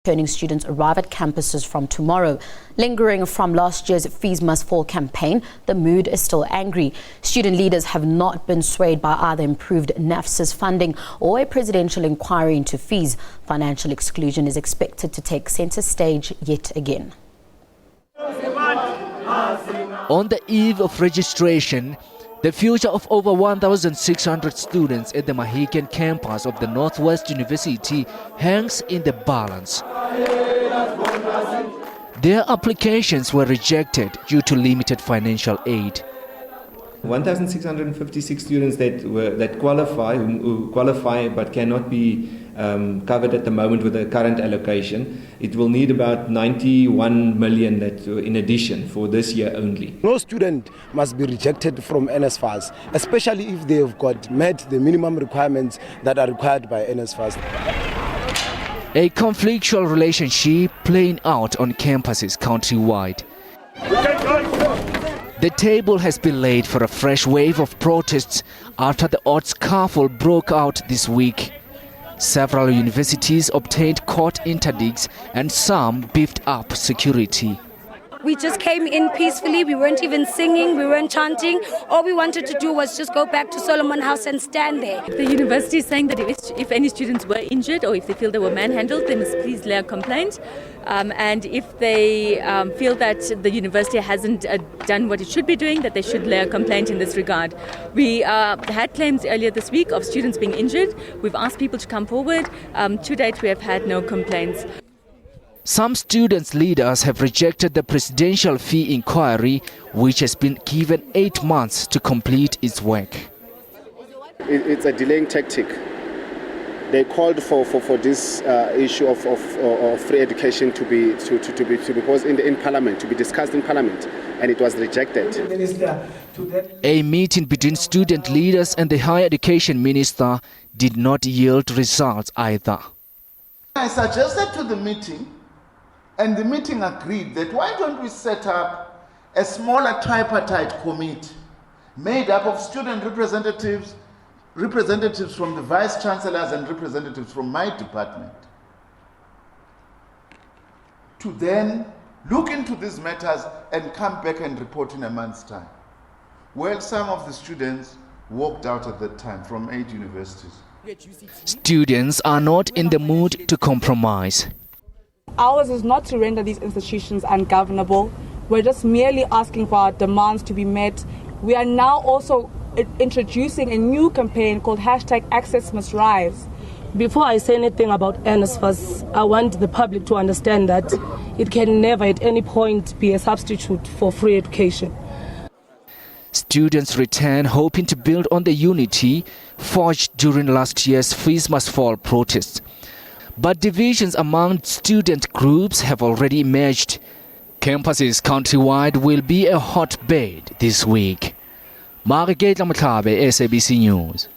Returning students arrive at campuses from tomorrow. Lingering from last year's FeesMustFall campaign, the mood is still angry. Student leaders have not been swayed by either improved NFSAS funding or a presidential inquiry into fees. Financial exclusion is expected to take centre stage yet again. On the eve of registration, the future of over 1,600 students at the Mahican campus of the Northwest University hangs in the balance. Their applications were rejected due to limited financial aid. 1,656 students that qualify but cannot be covered at the moment with the current allocation. It will need about 91 million in addition for this year only. No student must be rejected from NFSAS, especially if they have met the minimum requirements that are required by NFSAS. A conflictual relationship playing out on campuses countrywide. The table has been laid for a fresh wave of protests after the odd scuffle broke out this week. Several universities obtained court interdicts and some beefed up security. We just came in peacefully. We weren't even singing, we weren't chanting. All we wanted to do was just go back to Solomon House and stand there. The university is saying that if any students were injured or if they feel they were manhandled, they must please lay a complaint. And if they feel that the university hasn't done what it should be doing, that they should lay a complaint in this regard. We had claims earlier this week of students being injured. We've asked people to come forward. To date, we have had no complaints. Some students' leaders have rejected the presidential fee inquiry, which has been given 8 months to complete its work. It's a delaying tactic. They called for this issue of free education to be proposed in Parliament, to be discussed in Parliament, and it was rejected. A meeting between student leaders and the Higher Education Minister did not yield results either. I suggested to the meeting, and the meeting agreed that why don't we set up a smaller tripartite committee made up of student representatives, representatives from the vice chancellors and representatives from my department, to then look into these matters and come back and report in a month's time. Well, some of the students walked out at that time from 8 universities. Students are not in the mood to compromise. Ours is not to render these institutions ungovernable. We're just merely asking for our demands to be met. We are now also introducing a new campaign called #AccessMustRise. Before I say anything about NFSAS, I want the public to understand that it can never at any point be a substitute for free education. Students return hoping to build on the unity forged during last year's FeesMustFall protests. But divisions among student groups have already emerged. Campuses countrywide will be a hotbed this week. SABC News.